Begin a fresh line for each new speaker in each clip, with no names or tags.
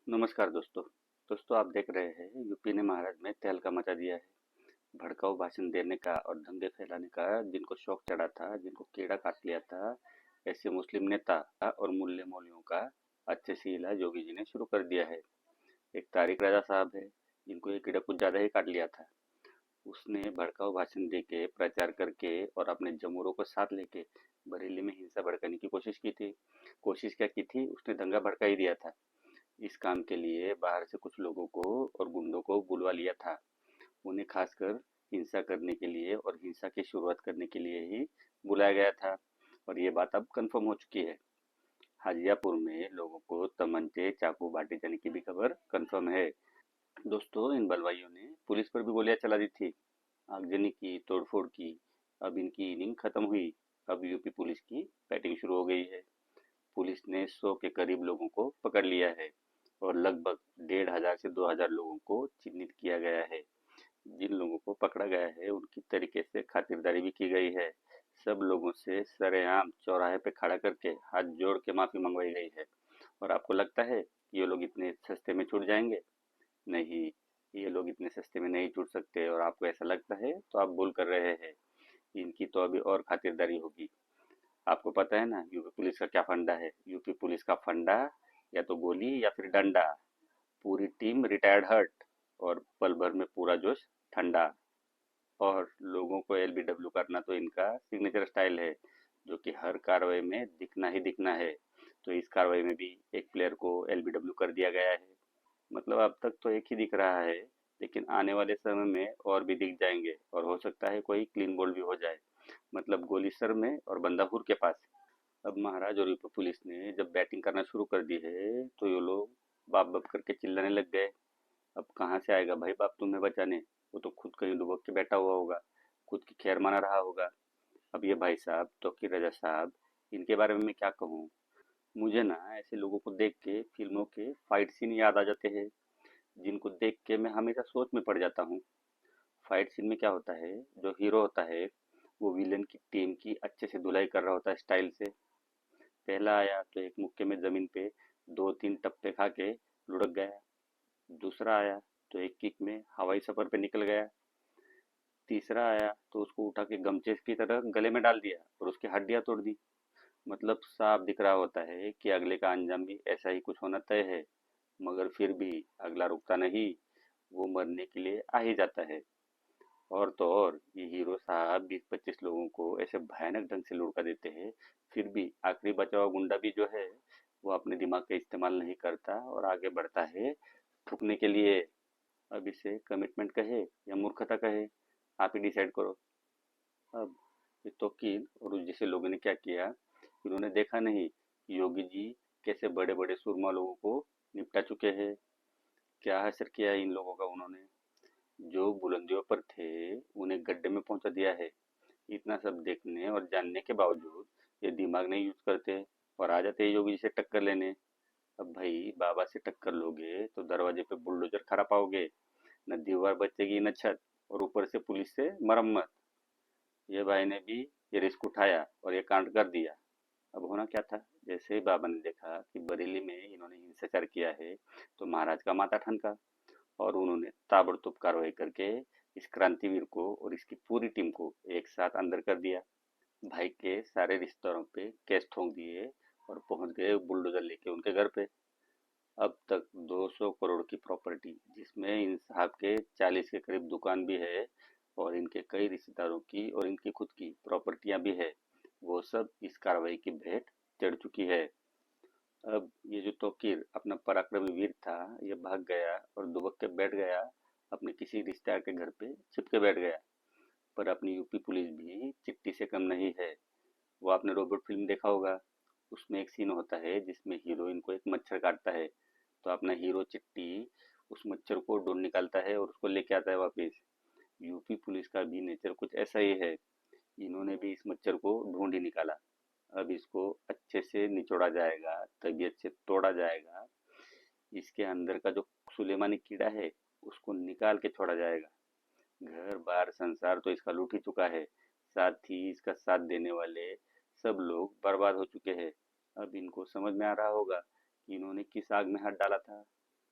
नमस्कार दोस्तों। आप देख रहे हैं यूपी ने महाराष्ट्र में तहलका मचा दिया है। भड़काऊ भाषण देने का और दंगे फैलाने का जिनको शौक चढ़ा था, जिनको कीड़ा काट लिया था, ऐसे मुस्लिम नेता और मुल्ले मौलवियों का अच्छे से इलाज योगी जी ने शुरू कर दिया है। एक तारिक रजा साहब है, जिनको ये कीड़ा कुछ ज्यादा ही काट लिया था। उसने भड़काऊ भाषण देके प्रचार करके और अपने जमूरों को साथ लेके बरेली में हिंसा भड़काने की कोशिश की थी। कोशिश क्या की थी, उसने दंगा भड़का ही दिया था। इस काम के लिए बाहर से कुछ लोगों को और गुंडों को बुलवा लिया था। उन्हें खासकर हिंसा करने के लिए और हिंसा की शुरुआत करने के लिए ही बुलाया गया था। और ये बात अब कंफर्म हो चुकी है। हाजियापुर में लोगों को तमंचे चाकू बांटे जाने की भी खबर कंफर्म है। दोस्तों, इन बलवाइयों ने पुलिस पर भी गोलियां चला दी थी, आगजनी की, तोड़फोड़ की। अब इनकी इनिंग खत्म हुई। अब यूपी पुलिस की बैटिंग शुरू हो गई है। पुलिस ने 100 के करीब लोगों को पकड़ लिया है और लगभग 1,500 से 2,000 लोगों को चिन्हित किया गया है। जिन लोगों को पकड़ा गया है उनकी तरीके से खातिरदारी भी की गई है। सब लोगों से सरेआम चौराहे पे खड़ा करके हाथ जोड़ के माफी मंगवाई गई है। और आपको लगता है कि ये लोग इतने सस्ते में छूट जाएंगे? नहीं, ये लोग इतने सस्ते में नहीं छूट सकते। और आपको ऐसा लगता है तो आप भूल कर रहे हैं। इनकी तो अभी और खातिरदारी होगी। आपको पता है ना यूपी पुलिस का क्या फंडा है? यूपी पुलिस का फंडा या तो गोली या फिर डंडा। पूरी टीम रिटायर्ड हर्ट और पल भर में पूरा जोश ठंडा। और लोगों को एलबीडब्ल्यू करना तो इनका सिग्नेचर स्टाइल है, जो कि हर कार्रवाई में दिखना ही दिखना है। तो इस कार्रवाई में भी एक प्लेयर को एलबीडब्ल्यू कर दिया गया है। मतलब अब तक तो एक ही दिख रहा है, लेकिन आने वाले समय में और भी दिख जाएंगे और हो सकता है कोई क्लीन बोल्ड भी हो जाए। मतलब गोली सर में और बंदा हुर के पास। अब महाराज और यूपी पुलिस ने जब बैटिंग करना शुरू कर दी है तो ये लोग बाप बाप करके चिल्लाने लग गए। अब कहाँ से आएगा भाई बाप तुम्हें बचाने? वो तो खुद कहीं डुबक के बैठा हुआ होगा, खुद की खैर मना रहा होगा। अब ये भाई साहब तौकीर रजा साहब, इनके बारे में मैं क्या कहूँ। मुझे ना ऐसे लोगों को देख के फिल्मों के फाइट सीन याद आ जाते हैं, जिनको देख के मैं हमेशा सोच में पड़ जाता हूँ। फाइट सीन में क्या होता है, जो हीरो होता है वो विलेन की टीम की अच्छे से धुलाई कर रहा होता है स्टाइल से। पहला आया तो एक मुक्के में जमीन पे 2-3 टप्पे खा के लुढ़क गया। दूसरा आया तो एक किक में हवाई सफर पे निकल गया। तीसरा आया तो उसको उठा के गमछे की तरह गले में डाल दिया और उसकी हड्डियां तोड़ दी। मतलब साफ दिख रहा होता है कि अगले का अंजाम भी ऐसा ही कुछ होना तय है। मगर फिर भी अगला रुकता नहीं, वो मरने के लिए आ ही जाता है। और तो और ये हीरो साहब 20-25 लोगों को ऐसे भयानक ढंग से लुढ़का देते हैं, फिर भी आखिरी बचा हुआ गुंडा भी जो है वो अपने दिमाग का इस्तेमाल नहीं करता और आगे बढ़ता है ठुकने के लिए। अब इसे कमिटमेंट कहे या मूर्खता कहे, आप ही डिसाइड करो। अब ये तोकील और उस जैसे लोगों ने क्या किया, इन्होंने देखा नहीं कि योगी जी कैसे बड़े बड़े सुरमा लोगों को निपटा चुके हैं। क्या असर किया है इन लोगों का उन्होंने? जो बुलंदियों पर थे उन्हें गड्ढे में पहुंचा दिया है। इतना सब देखने और जानने के बावजूद ये दिमाग नहीं यूज करते और आ जाते हैं योगी जी से टक्कर लेने। अब भाई बाबा से टक्कर लोगे तो दरवाजे पे बुलडोजर खड़ा पाओगे, न दीवार बचेगी न छत, और ऊपर से पुलिस से मरम्मत। ये भाई ने भी ये रिस्क उठाया और ये कांड कर दिया। अब होना क्या था, जैसे ही बाबा ने देखा कि बरेली में इन्होंने हिंसाचार किया है तो महाराज का माथा ठनका और उन्होंने ताबड़तोड़ कार्रवाई करके इस क्रांतिवीर को और इसकी पूरी टीम को एक साथ अंदर कर दिया। भाई के सारे रिश्तेदारों पे केस ठोक दिए और पहुंच गए बुलडोजर लेके उनके घर पे। अब तक 200 करोड़ की प्रॉपर्टी, जिसमें इन साहब के 40 के करीब दुकान भी है और इनके कई रिश्तेदारों की और इनकी खुद की प्रॉपर्टियां भी है, वो सब इस कार्रवाई की भेंट चढ़ चुकी है। अब ये जो तौकीर अपना पराक्रमी वीर था, ये भाग गया और दुबक के बैठ गया, अपने किसी रिश्तेदार के घर पे छिप के बैठ गया। पर अपनी यूपी पुलिस भी चिट्टी से कम नहीं है। वो आपने रोबोट फिल्म देखा होगा, उसमें एक सीन होता है जिसमें हीरोइन को एक मच्छर काटता है, तो अपना हीरो चिट्टी उस मच्छर को ढूंढ निकालता है और उसको लेके आता है वापस। यूपी पुलिस का भी नेचर कुछ ऐसा ही है। इन्होंने भी इस मच्छर को ढूंढ ही निकाला। अब इसको अच्छे से निचोड़ा जाएगा, तबीयत से तोड़ा जाएगा। इसके अंदर का जो सुलेमानी कीड़ा है उसको निकाल के छोड़ा जाएगा। घर बार संसार तो इसका लूट ही चुका है, साथ ही इसका साथ देने वाले सब लोग बर्बाद हो चुके हैं। अब इनको समझ में आ रहा होगा कि इन्होंने किस आग में हाथ डाला था।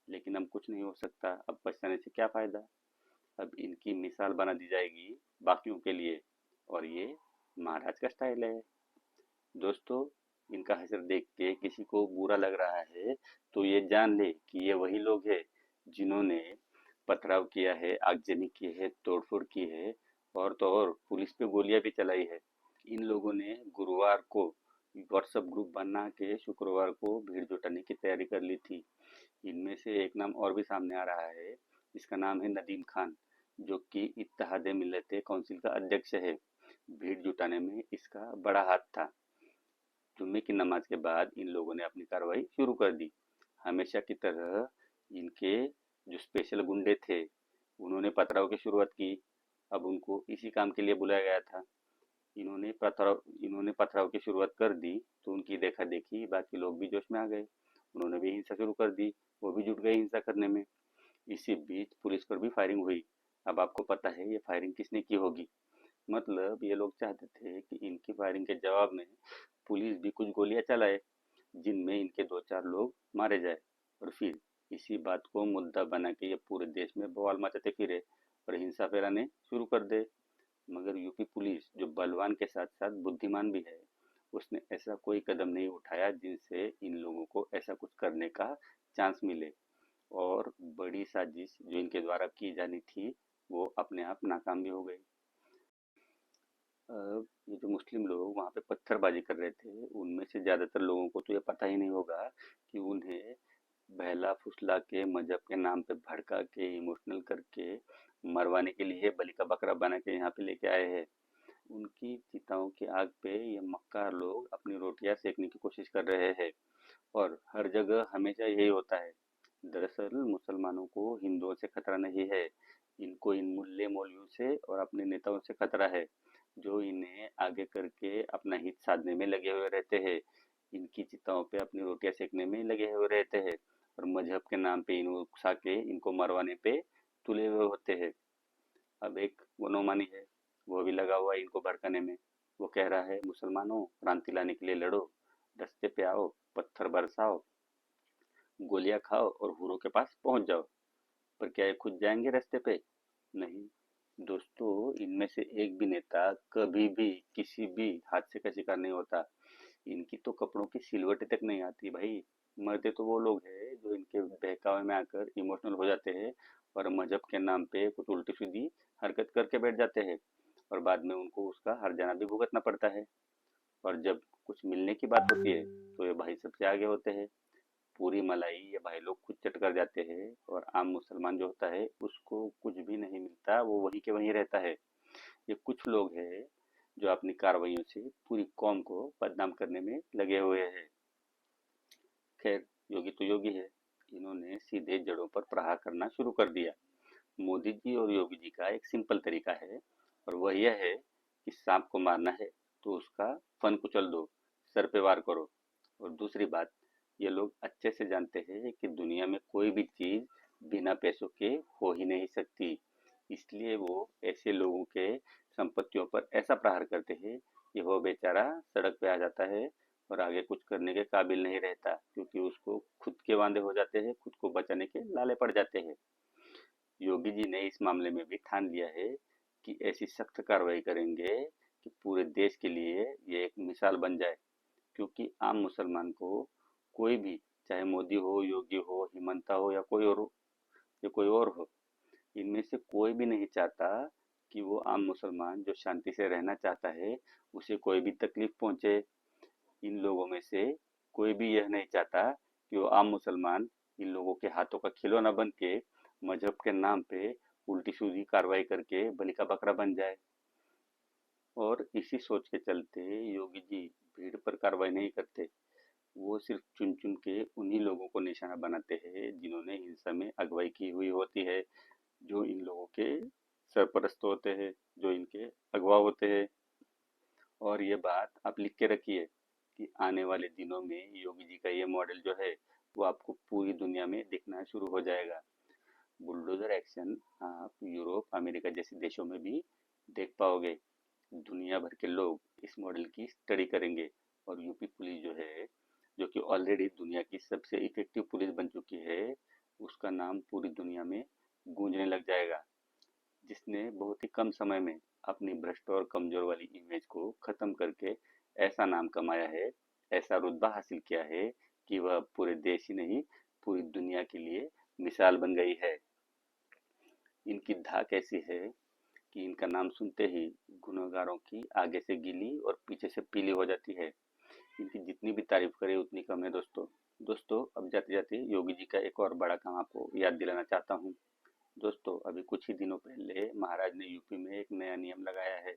लेकिन अब कुछ नहीं हो सकता, अब पछताने से क्या फ़ायदा। अब इनकी मिसाल बना दी जाएगी बाकियों के लिए, और ये महाराज का स्टाइल है। दोस्तों, इनका हशर देख के किसी को बुरा लग रहा है तो ये जान ले कि ये वही लोग हैं जिन्होंने पथराव किया है, आगजनी की है, तोड़फोड़ की है, और तो और पुलिस पे गोलियां भी चलाई है। इन लोगों ने गुरुवार को व्हाट्सएप ग्रुप बना के शुक्रवार को भीड़ जुटाने की तैयारी कर ली थी। इनमें से एक नाम और भी सामने आ रहा है। इसका नाम है नदीम खान, जो कि इत्तेहाद मिल्लत काउंसिल का अध्यक्ष है। भीड़ जुटाने में इसका बड़ा हाथ था। जुम्मे की नमाज के बाद इन लोगों ने अपनी कार्रवाई शुरू कर दी। हमेशा की तरह इनके जो स्पेशल गुंडे थे, उन्होंने पथराव की शुरुआत की। अब उनको इसी काम के लिए बुलाया गया था। इन्होंने पथराव की शुरुआत कर दी तो उनकी देखा देखी बाकी लोग भी जोश में आ गए। उन्होंने भी हिंसा शुरू कर दी। वो भी जुट गए हिंसा करने में। इसी बीच पुलिस पर भी फायरिंग हुई। अब आपको पता है ये फायरिंग किसने की होगी। मतलब ये लोग चाहते थे कि इनकी फायरिंग के जवाब में पुलिस भी कुछ गोलियां चलाए, जिनमें इनके दो चार लोग मारे जाए, और फिर इसी बात को मुद्दा बना के ये पूरे देश में बवाल मचाते फिरे और हिंसा फैलाने शुरू कर दे। मगर यूपी पुलिस, जो बलवान के साथ साथ बुद्धिमान भी है, उसने ऐसा कोई कदम नहीं उठाया जिनसे इन लोगों को ऐसा कुछ करने का चांस मिले, और बड़ी साजिश जो इनके द्वारा की जानी थी वो अपने आप नाकाम भी हो गई। ये जो मुस्लिम लोग वहाँ पे पत्थरबाजी कर रहे थे, उनमें से ज़्यादातर लोगों को तो ये पता ही नहीं होगा कि उन्हें बहला फुसला के मजहब के नाम पे भड़का के इमोशनल करके मरवाने के लिए बलि का बकरा बना के यहाँ पे लेके आए हैं। उनकी चिताओं की आग पे ये मक्कार लोग अपनी रोटियां सेकने की कोशिश कर रहे हैं, और हर जगह हमेशा यही होता है। दरअसल मुसलमानों को हिंदुओं से खतरा नहीं है, इनको इन मुल्ले मौलवियों से और अपने नेताओं से खतरा है, जो इन्हें आगे करके अपना हित साधने में लगे हुए रहते हैं। इनकी चिताओं पे अपनी रोटियां सेकने में लगे हुए रहते हैं, और मजहब के नाम पे इनको उकसा के इनको मरवाने पे तुले हुए होते हैं। अब एक मनोमानी है, वो भी लगा हुआ है इनको भड़काने में। वो कह रहा है, मुसलमानों, क्रांति लाने के लिए लड़ो, रास्ते पे आओ, पत्थर बरसाओ, गोलियां खाओ और हुरों के पास पहुंच जाओ। पर क्या ये खुद जाएंगे रास्ते पे? नहीं। दोस्तों, इनमें से एक भी नेता कभी भी किसी भी हादसे का शिकार नहीं होता। इनकी तो कपड़ों की सिलवटें तक नहीं आती भाई। मरते तो वो लोग हैं जो इनके बहकावे में आकर इमोशनल हो जाते हैं और मजहब के नाम पे कुछ उल्टी सीधी हरकत करके बैठ जाते हैं, और बाद में उनको उसका हर्जाना भी भुगतना पड़ता है। और जब कुछ मिलने की बात होती है तो ये भाई सबसे आगे होते हैं। पूरी मलाई ये भाई लोग खुद चट कर जाते हैं, और आम मुसलमान जो होता है उसको कुछ भी नहीं मिलता, वो वहीं के वहीं रहता है। ये कुछ लोग हैं जो अपनी कार्रवाइयों से पूरी कौम को बदनाम करने में लगे हुए हैं। खैर, योगी तो योगी है, इन्होंने सीधे जड़ों पर प्रहार करना शुरू कर दिया। मोदी जी और योगी जी का एक सिंपल तरीका है, और वह यह है कि सांप को मारना है तो उसका फन कुचल दो, सर पे वार करो। और दूसरी बात, ये लोग अच्छे से जानते हैं कि दुनिया में कोई भी चीज बिना पैसों के हो ही नहीं सकती। इसलिए वो ऐसे लोगों के संपत्तियों पर ऐसा प्रहार करते हैं कि वो बेचारा सड़क पे आ जाता है और आगे कुछ करने के काबिल नहीं रहता, क्योंकि उसको खुद के वांदे हो जाते हैं, खुद को बचाने के लाले पड़ जाते हैं। योगी जी ने इस मामले में भी ठान लिया है कि ऐसी सख्त कार्रवाई करेंगे कि पूरे देश के लिए ये एक मिसाल बन जाए। क्योंकि आम मुसलमान को कोई भी, चाहे मोदी हो, योगी हो, हिमंता हो, या कोई और हो, इनमें से कोई भी नहीं चाहता कि वो आम मुसलमान जो शांति से रहना चाहता है उसे कोई भी तकलीफ पहुंचे। इन लोगों में से कोई भी यह नहीं चाहता कि वो आम मुसलमान इन लोगों के हाथों का खिलौना बन के मजहब के नाम पे उल्टी सीधी कार्रवाई करके बलि का बकरा बन जाए। और इसी सोच के चलते योगी जी भीड़ पर कार्रवाई नहीं करते। वो सिर्फ चुन चुन के उन्हीं लोगों को निशाना बनाते हैं जिन्होंने हिंसा में अगुवाई की हुई होती है, जो इन लोगों के सरपरस्त होते हैं, जो इनके अगवा होते हैं। और ये बात आप लिख के रखिए कि आने वाले दिनों में योगी जी का ये मॉडल जो है वो आपको पूरी दुनिया में दिखना शुरू हो जाएगा। बुलडोजर एक्शन आप यूरोप, अमेरिका जैसे देशों में भी देख पाओगे। दुनिया भर के लोग इस मॉडल की स्टडी करेंगे, और यूपी पुलिस जो है, जो कि ऑलरेडी दुनिया की सबसे इफेक्टिव पुलिस बन चुकी है, उसका उसका नाम पूरी दुनिया में गूंजने लग जाएगा। जिसने बहुत ही कम समय में अपनी भ्रष्ट और कमजोर वाली इमेज को खत्म करके ऐसा नाम कमाया है, ऐसा रुतबा हासिल किया है कि वह पूरे देश ही नहीं, पूरी दुनिया के लिए मिसाल बन गई है। इनकी धाक ऐसी है कि इनका नाम सुनते ही गुनहगारों की आगे से गीली और पीछे से पीली हो जाती है। इनकी जितनी भी तारीफ करे उतनी कम है दोस्तों। दोस्तों, अब जाते जाते योगी जी का एक और बड़ा काम आपको याद दिलाना चाहता हूँ। दोस्तों, अभी कुछ ही दिनों पहले महाराज ने यूपी में एक नया नियम लगाया है,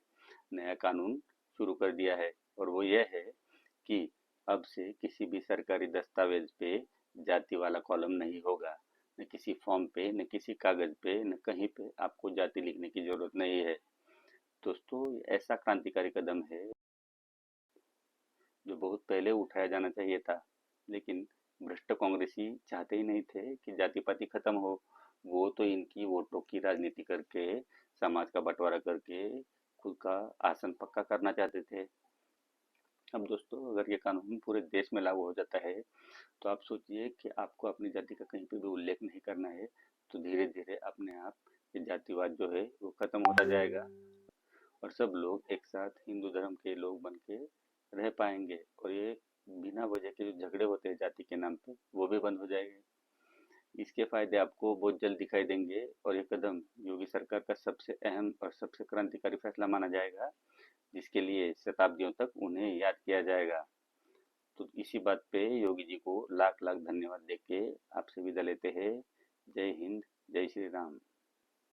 नया कानून शुरू कर दिया है, और वो ये है कि अब से किसी भी सरकारी दस्तावेज पे जाति वाला कॉलम नहीं होगा। न किसी फॉर्म पे, न किसी कागज पे, न कहीं पे आपको जाति लिखने की जरूरत नहीं है। दोस्तों, ये ऐसा क्रांतिकारी कदम है जो बहुत पहले उठाया जाना चाहिए था, लेकिन भ्रष्ट कांग्रेसी चाहते ही नहीं थे कि जाति पाति खत्म हो। वो तो इनकी वोटों की राजनीति करके, समाज का बंटवारा करके खुद का आसन पक्का करना चाहते थे। अब दोस्तों, अगर ये कानून पूरे देश में लागू हो जाता है, तो आप सोचिए कि आपको अपनी जाति का कहीं पे भी उल्लेख नहीं करना है, तो धीरे धीरे अपने आप ये जातिवाद जो है वो खत्म होता जाएगा, और सब लोग एक साथ हिंदू धर्म के लोग बन के रह पाएंगे, और ये बिना वजह के जो झगड़े होते हैं जाति के नाम पे, वो भी बंद हो जाएंगे। इसके फायदे आपको बहुत जल्द दिखाई देंगे, और ये कदम योगी सरकार का सबसे अहम और सबसे क्रांतिकारी फैसला माना जाएगा, जिसके लिए शताब्दियों तक उन्हें याद किया जाएगा। तो इसी बात पे योगी जी को लाख लाख धन्यवाद देके आपसे विदा लेते हैं। जय हिंद, जय श्री राम।